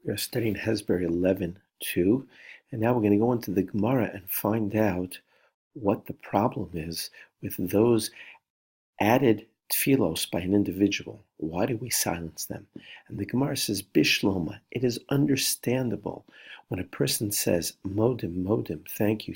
We are studying Hasbar 11:2, and now we're going to go into the Gemara and find out what the problem is with those added tefillos by an individual. Why do we silence them? And the Gemara says, Bishloma, it is understandable when a person says, Modim, Modim, thank you,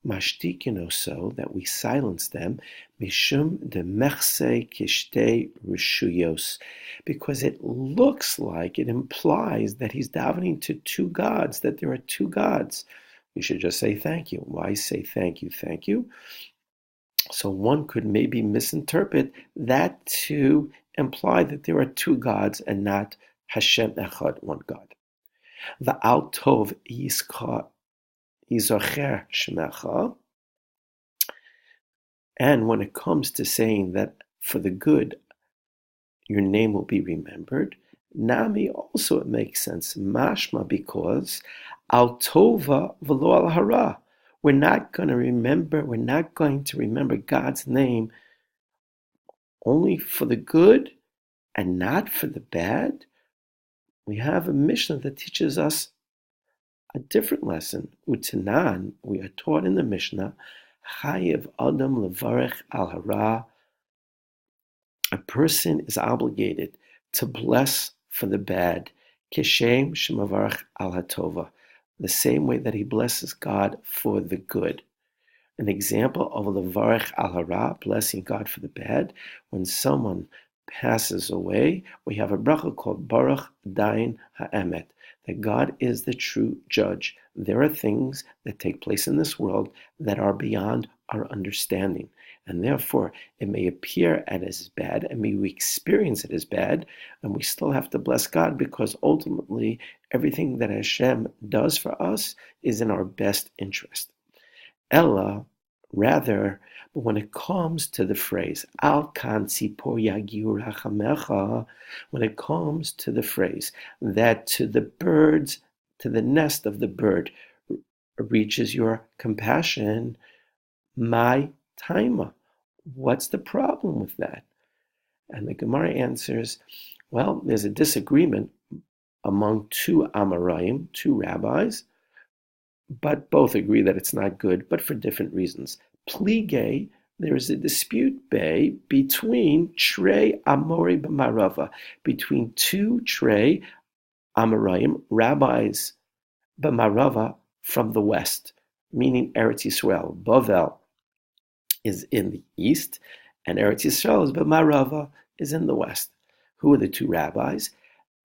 Mashtikin so that we silence them, Mishum de Mechse Kishte Rishuyos, because it looks like, it implies that he's davening to two gods, that there are two gods. We should just say thank you. Why say thank you? So one could maybe misinterpret that to imply that there are two gods and not Hashem Echad, one God. Va'al tov yizocher shemecha. And when it comes to saying that for the good, your name will be remembered, Nami also it makes sense. Mashma, because al tova v'lo al hara. We're not going to remember God's name only for the good and not for the bad. We have a Mishnah that teaches us a different lesson. Utanan, we are taught in the Mishnah, Chayev Adam levarech al hara. A person is obligated to bless for the bad, kishem shemavarech al hatova, the same way that he blesses God for the good. An example of levarech al hara, blessing God for the bad, when someone passes away, we have a bracha called Baruch Dain Ha'emet, that God is the true judge. There are things that take place in this world that are beyond our understanding, and therefore it may appear as bad, and may we experience it as bad, and we still have to bless God, because ultimately everything that Hashem does for us is in our best interest. Ella, rather, but when it comes to the phrase Al kan tzipor yagiu rachamecha, when it comes to the phrase that to the birds, to the nest of the bird reaches your compassion, my taima, what's the problem with that? And the Gemara answers, well, there's a disagreement among two Amoraim, two rabbis, but both agree that it's not good, but for different reasons. Plige, there is a dispute between Trei Amori b'Marava, between two Trei Amoraim, rabbis b'Marava from the west, meaning Eretz Yisrael. Bavel is in the east, and Eretz Yisrael is b'Marava, is in the west. Who are the two rabbis?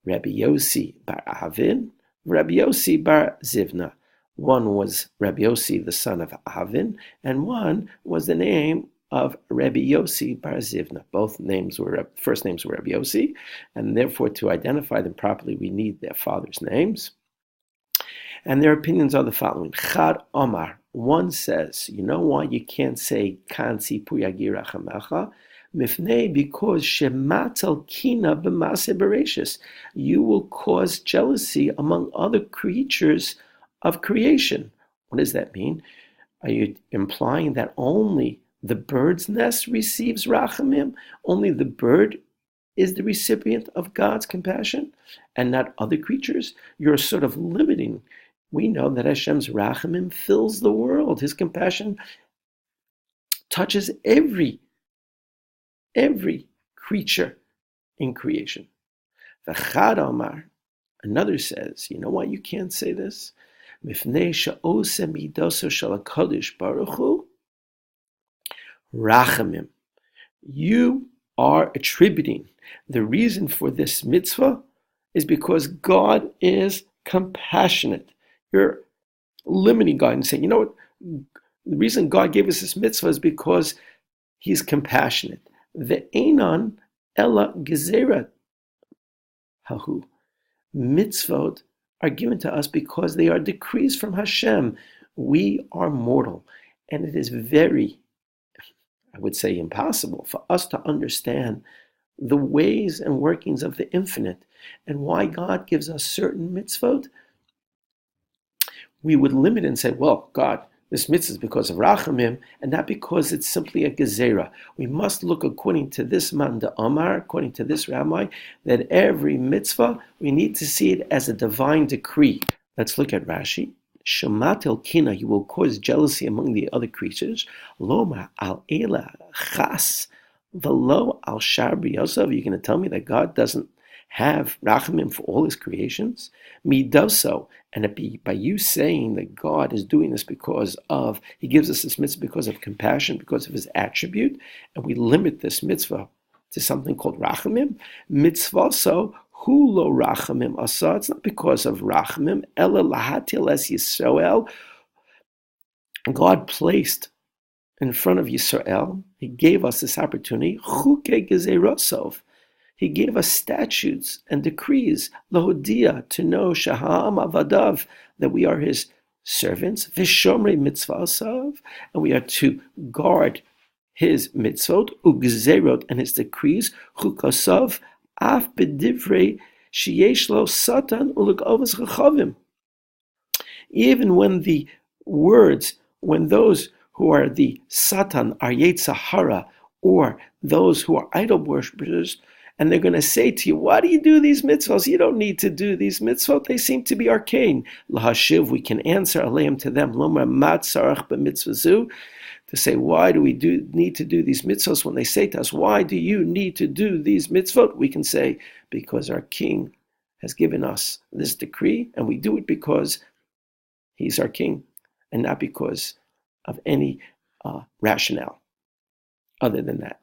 Rabbi Yossi bar Avin, Rabbi Yossi bar Zivna. One was Rabbi Yossi, the son of Avin, and one was the name of Rabbi Yossi bar Zivna. Both first names were Rabbi Yossi, and therefore to identify them properly, we need their fathers' names. And their opinions are the following. Chad Omar, one says, you know why you can't say Kansi Puyagi Rachamecha? Mifnei, because Shematal Kina b'Maseh Bereshis, you will cause jealousy among other creatures of creation. What does that mean? Are you implying that only the bird's nest receives rachamim? Only the bird is the recipient of God's compassion and not other creatures? You're sort of limiting. We know that Hashem's rachamim fills the world. His compassion touches every creature in creation. V'chad Amar, another says, you know why you can't say this? Mifnei she'ose midoso shel HaKadosh Baruch Hu rachamim. You are attributing the reason for this mitzvah is because God is compassionate. You're limiting God and saying, you know what, the reason God gave us this mitzvah is because He's compassionate. Ve'enan ela gezerah hahu. Mitzvot are given to us because they are decrees from Hashem. We are mortal, and it is very, I would say, impossible for us to understand the ways and workings of the infinite and why God gives us certain mitzvot. We would limit and say, well, God, this mitzvah is because of rachamim, and not because it's simply a gezerah. We must look according to this man de Amar, according to this rabbi, that every mitzvah, we need to see it as a divine decree. Let's look at Rashi. Shamat el kina, you will cause jealousy among the other creatures. Loma al ela chas, velo al shabri yosav. You're going to tell me that God doesn't have rachamim for all his creations? Me does so. And by you saying that God is doing this because of, he gives us this mitzvah because of compassion, because of his attribute, and we limit this mitzvah to something called rachamim, mitzvah so, hulo rachamim asa, it's not because of rachamim, ela lahatil es Yisrael, God placed in front of Yisrael, he gave us this opportunity, chuke gezerosov, he gave us statutes and decrees, lahodia, to know shaham avadav, that we are his servants, vishomrei mitzvasav, and we are to guard his mitzvot, ugzerot, and his decrees, chukasav, af bedivrei sheyesh lo satan ulukavos chachavim. Even when the words, when those who are the satan are Yetzirah, or those who are idol worshippers, and they're going to say to you, why do you do these mitzvahs? You don't need to do these mitzvot. They seem to be arcane. Lahashiv, we can answer aleim to them. Lomar mat sarach b'mitzvazu, to say, why do we need to do these mitzvahs? When they say to us, why do you need to do these mitzvot? We can say, because our king has given us this decree, and we do it because he's our king, and not because of any rationale other than that.